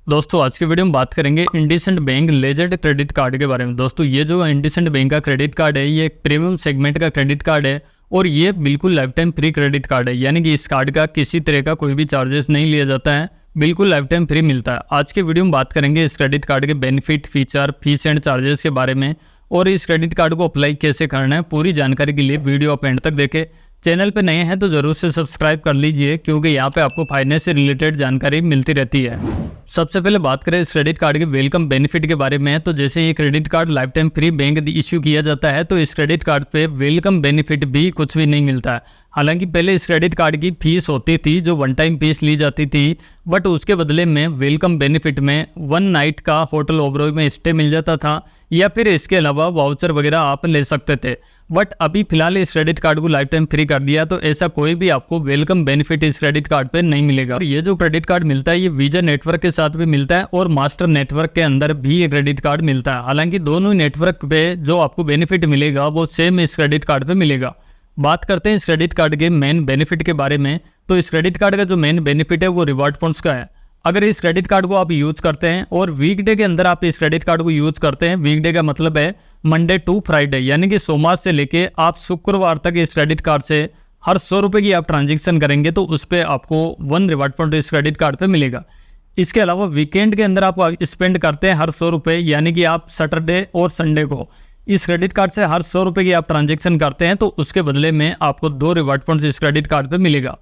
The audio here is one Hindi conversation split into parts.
दोस्तों आज के वीडियो में बात करेंगे IndusInd bank legend credit card के बारे में। दोस्तों ये जो इंडसइंड बैंक का क्रेडिट कार्ड है ये एक प्रीमियम सेगमेंट का क्रेडिट कार्ड है और ये बिल्कुल life time free credit card है, यानी कि इस कार्ड का किसी तरह का कोई भी चार्जेस नहीं लिया जाता है, बिल्कुल लाइफ टाइम फ्री मिलता है। आज के वीडियो में बात करेंगे इस क्रेडिट कार्ड के benefit, feature, fees and charges के बारे में और इस क्रेडिट कार्ड को अप्लाई कैसे करना है। पूरी जानकारी के लिए वीडियो आप एंड तक देखें। चैनल पे नए हैं तो जरूर से सब्सक्राइब कर लीजिए क्योंकि यहाँ पे आपको फाइनेंस से रिलेटेड जानकारी मिलती रहती है। सबसे पहले बात करें इस क्रेडिट कार्ड के वेलकम बेनिफिट के बारे में, तो जैसे ये credit card life time free bank issue किया जाता है तो इस क्रेडिट कार्ड पे वेलकम बेनिफिट भी कुछ भी नहीं मिलता है। हालांकि पहले इस क्रेडिट कार्ड की फीस होती थी जो वन टाइम फीस ली जाती थी, बट उसके बदले में वेलकम बेनिफिट में 1 नाइट का होटल ओबरॉय में स्टे मिल जाता था या फिर इसके अलावा वाउचर वगैरह आप ले सकते थे। बट अभी फिलहाल इस क्रेडिट कार्ड को लाइफ टाइम फ्री कर दिया तो ऐसा कोई भी आपको वेलकम बेनिफिट इस क्रेडिट कार्ड पे नहीं मिलेगा। ये जो क्रेडिट कार्ड मिलता है ये वीजा नेटवर्क के साथ भी मिलता है और मास्टर नेटवर्क के अंदर भी ये क्रेडिट कार्ड मिलता है। हालांकि दोनों नेटवर्क पे जो आपको बेनिफिट मिलेगा वो सेम इस क्रेडिट कार्ड पे मिलेगा। बात करते हैं इस क्रेडिट कार्ड के मेन बेनिफिट के बारे में, तो इस क्रेडिट कार्ड का जो मेन बेनिफिट है वो रिवॉर्ड पॉइंट्स का है। अगर इस क्रेडिट कार्ड को आप यूज करते हैं और वीकडे के अंदर आप इस क्रेडिट कार्ड को यूज करते हैं, वीकडे का मतलब है मंडे टू फ्राइडे, यानी कि सोमवार से लेके आप शुक्रवार तक इस क्रेडिट कार्ड से हर 100 रुपये की आप ट्रांजेक्शन करेंगे तो उस पर आपको 1 रिवॉर्ड पॉइंट इस क्रेडिट कार्ड पे मिलेगा। इसके अलावा वीकेंड के अंदर आप स्पेंड करते हैं हर 100 रुपये, यानी कि आप सैटरडे और संडे को इस क्रेडिट कार्ड से हर 100 रुपये की आप ट्रांजेक्शन करते हैं तो उसके बदले में आपको 2 रिवॉर्ड पॉइंट्स इस क्रेडिट कार्ड पे मिलेगा।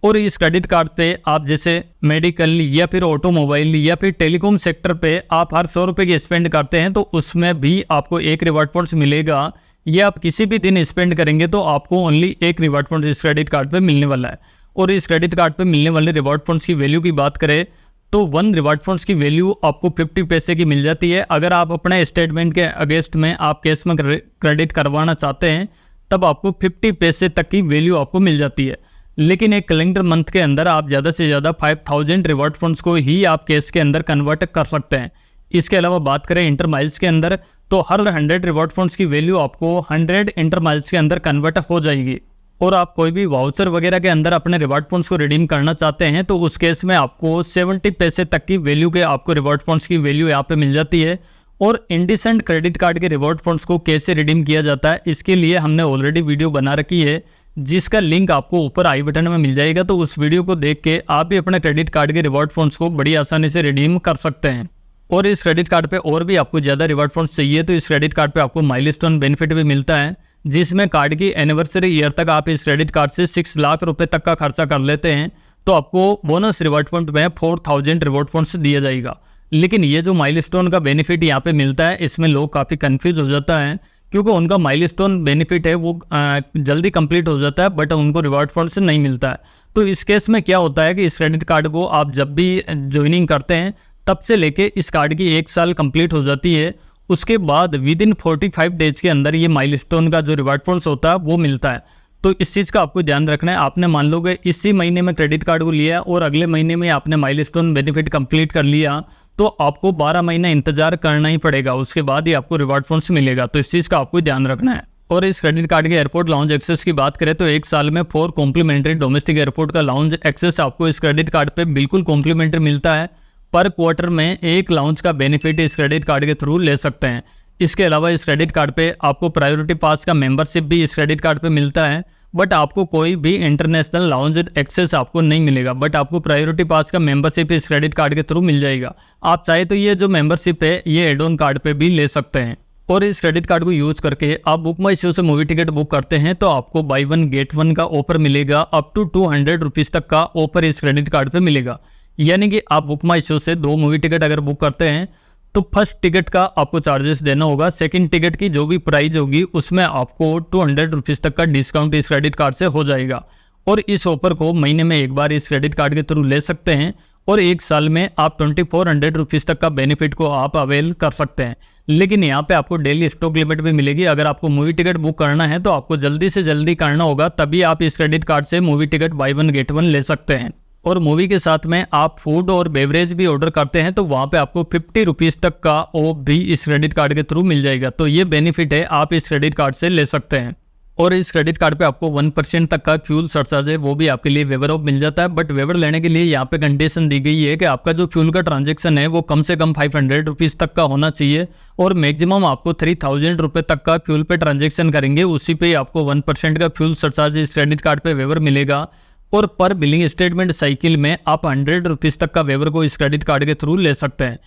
और इस क्रेडिट कार्ड पे आप जैसे मेडिकल या फिर ऑटोमोबाइल या फिर टेलीकॉम सेक्टर पे आप हर 100 रुपये की स्पेंड करते हैं तो उसमें भी आपको 1 रिवॉर्ड पॉइंट्स मिलेगा। या आप किसी भी दिन स्पेंड करेंगे तो आपको ओनली 1 रिवॉर्ड पॉइंट्स इस क्रेडिट कार्ड पे मिलने वाला है। और इस क्रेडिट कार्ड पे मिलने वाले रिवॉर्ड पॉइंट्स की वैल्यू की बात करें तो 1 रिवॉर्ड पॉइंट्स की वैल्यू आपको 50 पैसे की मिल जाती है। अगर आप अपने स्टेटमेंट के अगेंस्ट में आप कैश में क्रेडिट करवाना चाहते हैं तब आपको 50 पैसे तक की वैल्यू आपको मिल जाती है। लेकिन एक कैलेंडर मंथ के अंदर आप ज़्यादा से ज़्यादा 5000 रिवॉर्ड फंड्स को ही आप कैश के अंदर कन्वर्ट कर सकते हैं। इसके अलावा बात करें इंटर माइल्स के अंदर तो हर 100 रिवॉर्ड फंड्स की वैल्यू आपको 100 इंटर माइल्स के अंदर कन्वर्ट हो जाएगी। और आप कोई भी वाउचर वगैरह के अंदर अपने रिवॉर्ड पॉइंट्स को रिडीम करना चाहते हैं तो उस केस में आपको 70 पैसे तक की वैल्यू के आपको रिवॉर्ड पॉइंट्स की वैल्यू यहाँ पे मिल जाती है। और इंडसइंड क्रेडिट कार्ड के रिवॉर्ड पॉइंट्स को कैसे रिडीम किया जाता है इसके लिए हमने ऑलरेडी वीडियो बना रखी है जिसका लिंक आपको ऊपर आई बटन में मिल जाएगा, तो उस वीडियो को देख के आप भी अपने क्रेडिट कार्ड के रिवॉर्ड पॉइंट्स को बड़ी आसानी से रिडीम कर सकते हैं। और इस क्रेडिट कार्ड पे और भी आपको ज़्यादा रिवॉर्ड पॉइंट्स चाहिए तो इस क्रेडिट कार्ड पे आपको माइलस्टोन बेनिफिट भी मिलता है, जिसमें कार्ड की एनिवर्सरी ईयर तक आप इस क्रेडिट कार्ड से 6 लाख रुपए तक का खर्चा कर लेते हैं तो आपको बोनस रिवॉर्ड पॉइंट में 4000 रिवॉर्ड पॉइंट्स दिया जाएगा। लेकिन ये जो माइलस्टोन का बेनिफिट यहाँ पे मिलता है इसमें लोग काफ़ी कन्फ्यूज हो जाता है क्योंकि उनका माइलस्टोन बेनिफिट है वो जल्दी कंप्लीट हो जाता है बट उनको रिवॉर्ड फंड से नहीं मिलता है। तो इस केस में क्या होता है कि इस क्रेडिट कार्ड को आप जब भी ज्वाइनिंग करते हैं तब से लेके इस कार्ड की 1 साल कंप्लीट हो जाती है, उसके बाद विद इन 45 डेज के अंदर ये माइलस्टोन का जो रिवॉर्ड फंड्स होता है वो मिलता है। तो इस चीज़ का आपको ध्यान रखना है। आपने मान लो कि इसी महीने में क्रेडिट कार्ड को लिया और अगले महीने में आपने माइलस्टोन बेनिफिट कंप्लीट कर लिया तो आपको 12 महीना इंतजार करना ही पड़ेगा, उसके बाद ही आपको रिवॉर्ड फंड्स मिलेगा। तो इस चीज़ का आपको ध्यान रखना है। और इस क्रेडिट कार्ड के एयरपोर्ट लाउंज एक्सेस की बात करें तो 1 साल में 4 कॉम्प्लीमेंट्री डोमेस्टिक एयरपोर्ट का लाउंज एक्सेस आपको इस क्रेडिट कार्ड पे बिल्कुल कॉम्प्लीमेंट्री मिलता है। पर क्वार्टर में 1 लाउंज का बेनिफिट इस क्रेडिट कार्ड के थ्रू ले सकते हैं। इसके अलावा इस क्रेडिट कार्ड पे आपको प्रायोरिटी पास का मेंबरशिप भी इस क्रेडिट कार्ड पे मिलता है, बट आपको कोई भी इंटरनेशनल लाउंज एक्सेस आपको नहीं मिलेगा, बट आपको प्रायोरिटी पास का मेंबरशिप इस क्रेडिट कार्ड के थ्रू मिल जाएगा। आप चाहे तो ये जो मेंबरशिप है ये एड ऑन कार्ड पे भी ले सकते हैं। और इस क्रेडिट कार्ड को यूज करके आप बुक माई शो से मूवी टिकट बुक करते हैं तो आपको बाई 1 गेट 1 का ऑफर मिलेगा। अप टू 200 रुपीज़ तक का ऑफर इस क्रेडिट कार्ड पे मिलेगा। यानी कि आप बुक माई शो से 2 मूवी टिकट अगर बुक करते हैं तो फर्स्ट टिकट का आपको चार्जेस देना होगा, सेकंड टिकट की जो भी प्राइस होगी उसमें आपको 200 रुपीज़ तक का डिस्काउंट इस क्रेडिट कार्ड से हो जाएगा। और इस ऑफर को महीने में एक बार इस क्रेडिट कार्ड के थ्रू ले सकते हैं और 1 साल में आप 2400 रुपीज़ तक का बेनिफिट को आप अवेल कर सकते हैं। लेकिन यहाँ पे आपको डेली स्टॉक लिमिट भी मिलेगी। अगर आपको मूवी टिकट बुक करना है तो आपको जल्दी से जल्दी करना होगा, तभी आप इस क्रेडिट कार्ड से मूवी टिकट बाई 1 गेट 1 ले सकते हैं। और मूवी के साथ में आप फूड और बेवरेज भी ऑर्डर करते हैं तो वहाँ पे आपको 50 रुपीज़ तक का ऑफ भी इस क्रेडिट कार्ड के थ्रू मिल जाएगा। तो ये बेनिफिट है, आप इस क्रेडिट कार्ड से ले सकते हैं। और इस क्रेडिट कार्ड पे आपको 1% तक का फ्यूल सरचार्ज है वो भी आपके लिए वेवर ऑफ मिल जाता है। बट वेवर लेने के लिए यहाँ पे कंडीशन दी गई है कि आपका जो फ्यूल का ट्रांजेक्शन है वो कम से कम 500 रुपीज़ तक का होना चाहिए और मैक्सिमम आपको 3000 रुपये तक का फ्यूल पे ट्रांजेक्शन करेंगे उसी पे आपको 1% का फ्यूल सरचार्ज इस क्रेडिट कार्ड पे वेवर मिलेगा। और पर बिलिंग स्टेटमेंट साइकिल में आप 100 रुपीज़ तक का वेवर को इस क्रेडिट कार्ड के थ्रू ले सकते हैं।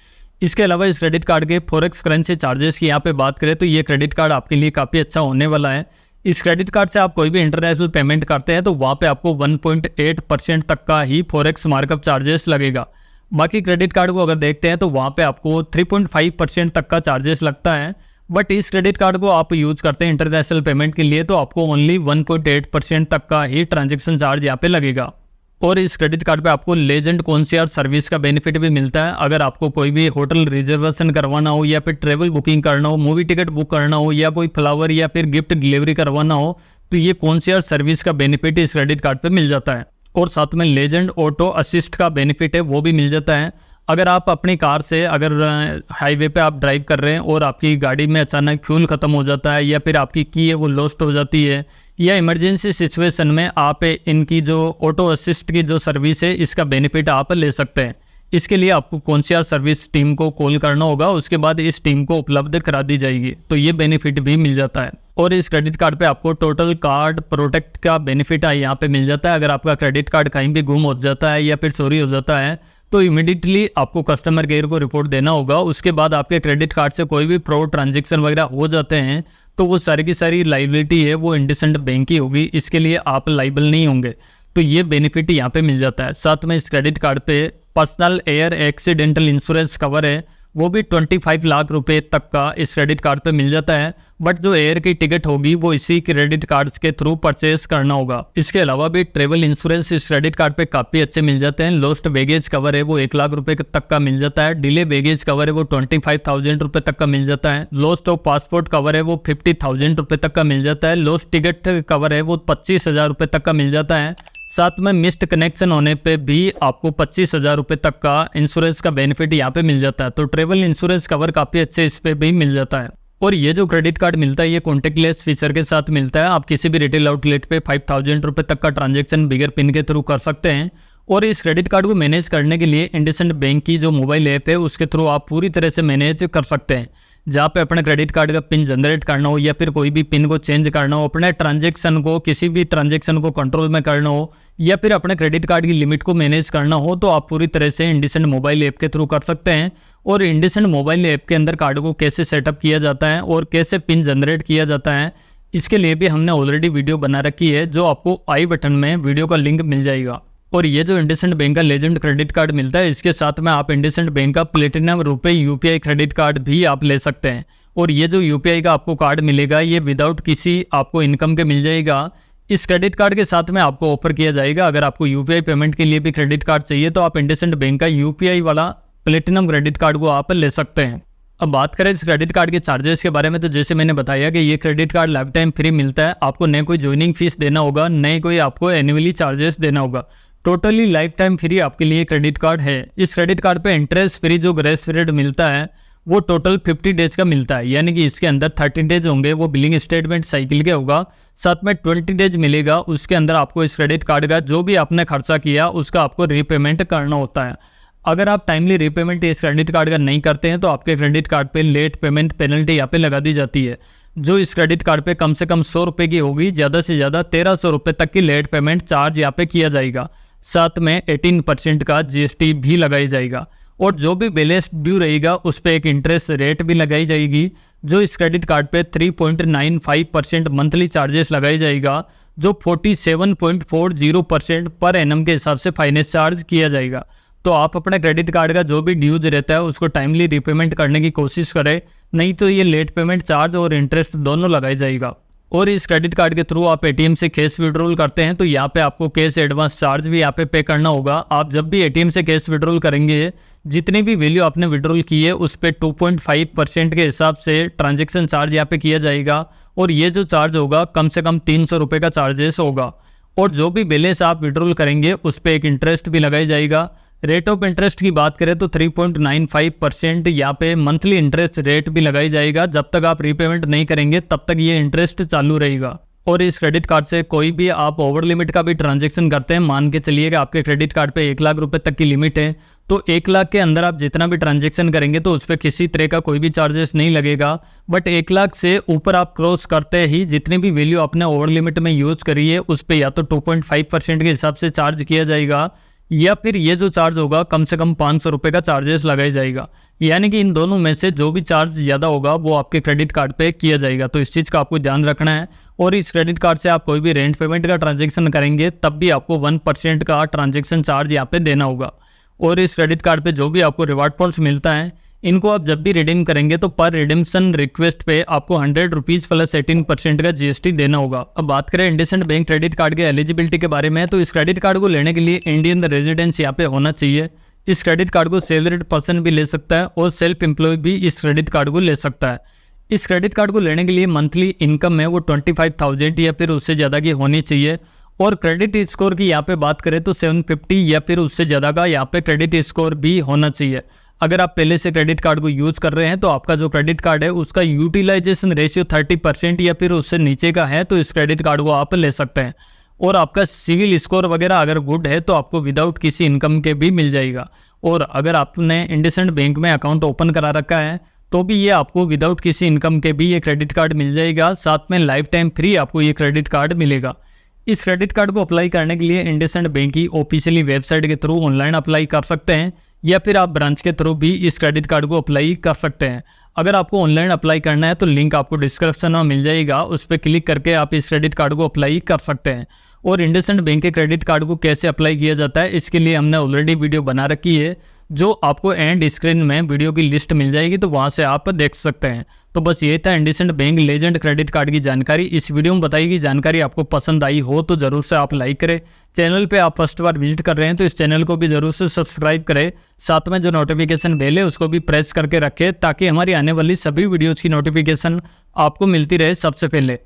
इसके अलावा इस क्रेडिट कार्ड के फॉरेक्स करेंसी चार्जेस की यहाँ पे बात करें तो ये क्रेडिट कार्ड आपके लिए काफ़ी अच्छा होने वाला है। इस क्रेडिट कार्ड से आप कोई भी इंटरनेशनल पेमेंट करते हैं तो वहाँ पे आपको 1.8% तक का ही फॉरेक्स मार्कअप चार्जेस लगेगा। बाकी क्रेडिट कार्ड को अगर देखते हैं तो वहाँ पे आपको 3.5% तक का चार्जेस लगता है। बट इस क्रेडिट कार्ड को आप यूज करते हैं इंटरनेशनल पेमेंट के लिए तो आपको ओनली 1.8% तक का ही ट्रांजेक्शन चार्ज यहाँ पे लगेगा। और इस क्रेडिट कार्ड पे आपको लेजेंड कॉन्सियर्ज सर्विस का बेनिफिट भी मिलता है। अगर आपको कोई भी होटल रिजर्वेशन करवाना हो या फिर ट्रेवल बुकिंग करना हो, मूवी टिकट बुक करना हो या कोई फ्लावर या फिर गिफ्ट डिलीवरी करवाना हो तो ये कॉन्सियर्ज सर्विस का बेनिफिट इस क्रेडिट कार्ड पे मिल जाता है। और साथ में लेजेंड ऑटो असिस्ट का बेनिफिट है वो भी मिल जाता है। अगर आप अपनी कार से अगर हाईवे पे आप ड्राइव कर रहे हैं और आपकी गाड़ी में अचानक फ्यूल ख़त्म हो जाता है या फिर आपकी की है वो लॉस्ट हो जाती है या इमरजेंसी सिचुएशन में आप इनकी जो ऑटो असिस्ट की जो सर्विस है इसका बेनिफिट आप ले सकते हैं। इसके लिए आपको कॉन्सियर्ज सर्विस टीम को कॉल करना होगा, उसके बाद इस टीम को उपलब्ध करा दी जाएगी तो ये बेनिफिट भी मिल जाता है। और इस क्रेडिट कार्ड पे आपको टोटल कार्ड प्रोटेक्ट का बेनिफिट यहाँ पे मिल जाता है। अगर आपका क्रेडिट कार्ड कहीं भी गुम हो जाता है या फिर चोरी हो जाता है तो इमीडिएटली आपको कस्टमर केयर को रिपोर्ट देना होगा। उसके बाद आपके क्रेडिट कार्ड से कोई भी फ्रॉड ट्रांजेक्शन वगैरह हो जाते हैं तो वो सारी की सारी लाइबिलिटी है वो इंडसेंड बैंक की होगी, इसके लिए आप लाइबल नहीं होंगे। तो ये बेनिफिट यहाँ पे मिल जाता है। साथ में इस क्रेडिट कार्ड पे personal air accidental insurance cover है वो भी 25 लाख रुपए तक का इस क्रेडिट कार्ड पे मिल जाता है। बट जो एयर की टिकट होगी वो इसी क्रेडिट कार्ड्स के थ्रू परचेज करना होगा। इसके अलावा भी ट्रेवल इंश्योरेंस इस क्रेडिट कार्ड पे काफ़ी अच्छे मिल जाते हैं। लॉस्ट बैगेज कवर है वो 1 लाख रुपए तक का मिल जाता है। डिले बैगेज कवर है वो 25,000 रुपये तक का मिल जाता है। लॉस्ट ऑफ पासपोर्ट कवर है वो 50,000 रुपये तक का मिल जाता है। लॉस्ट टिकट कवर है वो 25,000 रुपये तक का मिल जाता है। साथ में मिस्ड कनेक्शन होने पे भी आपको 25,000 रुपये तक का इंश्योरेंस का बेनिफिट यहाँ पे मिल जाता है। तो ट्रेवल इंश्योरेंस कवर काफ़ी अच्छे इस पे भी मिल जाता है। और ये जो क्रेडिट कार्ड मिलता है ये कॉन्टेक्टलेस फीचर के साथ मिलता है। आप किसी भी रिटेल आउटलेट पे 5,000 रुपये तक का ट्रांजेक्शन बिगर पिन के थ्रू कर सकते हैं। और इस क्रेडिट कार्ड को मैनेज करने के लिए इंडसइंड बैंक की जो मोबाइल ऐप है उसके थ्रू आप पूरी तरह से मैनेज कर सकते हैं। जहाँ पे अपने क्रेडिट कार्ड का पिन जनरेट करना हो या फिर कोई भी पिन को चेंज करना हो, अपने ट्रांजेक्शन को किसी भी ट्रांजेक्शन को कंट्रोल में करना हो या फिर अपने क्रेडिट कार्ड की लिमिट को मैनेज करना हो तो आप पूरी तरह से इंडसइंड मोबाइल ऐप के थ्रू कर सकते हैं। और इंडसइंड मोबाइल ऐप के अंदर कार्ड को कैसे सेटअप किया जाता है और कैसे पिन जनरेट किया जाता है इसके लिए भी हमने ऑलरेडी वीडियो बना रखी है जो आपको आई बटन में वीडियो का लिंक मिल जाएगा। और ये जो इंडसइंड बैंक का लेजेंड क्रेडिट कार्ड मिलता है इसके साथ में आप इंडसइंड बैंक का प्लेटिनम रुपए यूपीआई क्रेडिट कार्ड भी आप ले सकते हैं। और ये जो यूपीआई का आपको कार्ड मिलेगा ये विदाउट किसी आपको इनकम के मिल जाएगा। इस क्रेडिट कार्ड के साथ में आपको ऑफर किया जाएगा अगर आपको यूपीआई पेमेंट के लिए भी क्रेडिट कार्ड चाहिए तो आप इंडसइंड बैंक का यूपीआई वाला प्लेटिनम क्रेडिट कार्ड को आप ले सकते हैं। अब बात करें इस क्रेडिट कार्ड के चार्जेस के बारे में तो जैसे मैंने बताया कि ये credit card life time free मिलता है। आपको न कोई ज्वाइनिंग फीस देना होगा न कोई आपको एनुअली चार्जेस देना होगा। टोटली लाइफ टाइम फ्री आपके लिए क्रेडिट कार्ड है। इस क्रेडिट कार्ड पे इंटरेस्ट फ्री जो ग्रेस पीरियड मिलता है वो टोटल 50 डेज का मिलता है, यानी कि इसके अंदर 30 डेज होंगे वो बिलिंग स्टेटमेंट साइकिल के होगा। साथ में 20 डेज मिलेगा उसके अंदर आपको इस क्रेडिट कार्ड का जो भी आपने खर्चा किया उसका आपको रीपेमेंट करना होता है। अगर आप टाइमली रीपेमेंट इस क्रेडिट कार्ड का नहीं करते हैं तो आपके क्रेडिट कार्ड पे लेट पेमेंट पेनल्टी यहाँ पे लगा दी जाती है जो इस क्रेडिट कार्ड पे कम से कम 100 रुपये की होगी, ज़्यादा से ज़्यादा 1300 रुपये तक की लेट पेमेंट चार्ज यहाँ पे किया जाएगा। साथ में 18% का जीएसटी भी लगाई जाएगा और जो भी बैलेंस ड्यू रहेगा उस पर एक इंटरेस्ट रेट भी लगाई जाएगी जो इस क्रेडिट कार्ड पे 3.95% मंथली चार्जेस लगाई जाएगा जो 47.40% पर एनम के हिसाब से फाइनेंस चार्ज किया जाएगा। तो आप अपने क्रेडिट कार्ड का जो भी ड्यूज रहता है उसको टाइमली रीपेमेंट करने की कोशिश करें, नहीं तो ये लेट पेमेंट चार्ज और इंटरेस्ट दोनों लगाया जाएगा। और इस क्रेडिट कार्ड के थ्रू आप एटीएम से कैश विड्रॉल करते हैं तो यहाँ पे आपको कैश एडवांस चार्ज भी यहाँ पे करना होगा। आप जब भी एटीएम से कैश विड्रॉल करेंगे जितनी भी वैल्यू आपने विड्रॉल की है उस पे 2.5% के हिसाब से ट्रांजैक्शन चार्ज यहाँ पे किया जाएगा और ये जो चार्ज होगा कम से कम 300 रुपये का चार्जेस होगा। और जो भी बैलेंस आप विड्रॉल करेंगे उस पर एक इंटरेस्ट भी लगाई जाएगा। रेट ऑफ इंटरेस्ट की बात करें तो 3.95% यहाँ पे मंथली इंटरेस्ट रेट भी लगाई जाएगा। जब तक आप रीपेमेंट नहीं करेंगे तब तक ये इंटरेस्ट चालू रहेगा। और इस क्रेडिट कार्ड से कोई भी आप ओवर लिमिट का भी ट्रांजैक्शन करते हैं, मान के चलिए कि आपके क्रेडिट कार्ड पे 1 लाख रुपए तक की लिमिट है, तो 1 लाख के अंदर आप जितना भी ट्रांजैक्शन करेंगे तो उस पर किसी तरह का कोई भी चार्जेस नहीं लगेगा। बट 1 लाख से ऊपर आप क्रॉस करते ही जितनी भी वैल्यू आपने ओवर लिमिट में यूज करी है उस पर या तो 2.5% के हिसाब से चार्ज किया जाएगा, या फिर ये जो चार्ज होगा कम से कम 500 रुपये का चार्जेस लगाया जाएगा। यानी कि इन दोनों में से जो भी चार्ज ज़्यादा होगा वो आपके क्रेडिट कार्ड पे किया जाएगा। तो इस चीज़ का आपको ध्यान रखना है। और इस क्रेडिट कार्ड से आप कोई भी रेंट पेमेंट का ट्रांजैक्शन करेंगे तब भी आपको 1% का ट्रांजैक्शन चार्ज यहाँ पे देना होगा। और इस क्रेडिट कार्ड पे जो भी आपको रिवार्ड पॉइंट्स मिलता है, इनको आप जब भी रिडीम करेंगे तो पर रिडीम्शन रिक्वेस्ट पे आपको 100 रुपीज़ प्लस 18% का GST देना होगा। अब बात करें इंडसइंड बैंक क्रेडिट कार्ड के एलिजिबिलिटी के बारे में, तो इस क्रेडिट कार्ड को लेने के लिए इंडियन रेजिडेंस यहाँ पे होना चाहिए। इस क्रेडिट कार्ड को सैलरीड पर्सन भी ले सकता है और सेल्फ एम्प्लॉय भी इस क्रेडिट कार्ड को ले सकता है। इस क्रेडिट कार्ड को लेने के लिए मंथली इनकम है वो 25,000 या फिर उससे ज़्यादा की होनी चाहिए। और क्रेडिट स्कोर की यहाँ पे बात करें तो 750 या फिर उससे ज़्यादा का यहाँ पे क्रेडिट स्कोर भी होना चाहिए। अगर आप पहले से क्रेडिट कार्ड को यूज़ कर रहे हैं तो आपका जो क्रेडिट कार्ड है उसका यूटिलाइजेशन रेशियो 30% या फिर उससे नीचे का है तो इस क्रेडिट कार्ड को आप ले सकते हैं। और आपका सिविल स्कोर वगैरह अगर गुड है तो आपको विदाउट किसी इनकम के भी मिल जाएगा। और अगर आपने इंडसइंड बैंक में अकाउंट ओपन करा रखा है तो भी ये आपको विदाउट किसी इनकम के भी ये क्रेडिट कार्ड मिल जाएगा। साथ में लाइफ टाइम फ्री आपको ये क्रेडिट कार्ड मिलेगा। इस क्रेडिट कार्ड को अप्लाई करने के लिए इंडसइंड बैंक की ऑफिशियली वेबसाइट के थ्रू ऑनलाइन अप्लाई कर सकते हैं, या फिर आप ब्रांच के थ्रू भी इस क्रेडिट कार्ड को अप्लाई कर सकते हैं। अगर आपको ऑनलाइन अप्लाई करना है तो लिंक आपको डिस्क्रिप्शन में मिल जाएगा, उस पर क्लिक करके आप इस क्रेडिट कार्ड को अप्लाई कर सकते हैं। और इंडसइंड बैंक के क्रेडिट कार्ड को कैसे अप्लाई किया जाता है इसके लिए हमने ऑलरेडी वीडियो बना रखी है, जो आपको एंड स्क्रीन में वीडियो की लिस्ट मिल जाएगी, तो वहां से आप देख सकते हैं। तो बस ये था IndusInd bank legend credit card की जानकारी। इस वीडियो में बताई गई जानकारी आपको पसंद आई हो तो जरूर से आप लाइक करें। चैनल पे आप फर्स्ट बार विजिट कर रहे हैं तो इस चैनल को भी जरूर से सब्सक्राइब करें। साथ में जो नोटिफिकेशन बेल है उसको भी प्रेस करके रखें ताकि हमारी आने वाली सभी वीडियोज़ की नोटिफिकेशन आपको मिलती रहे सबसे पहले।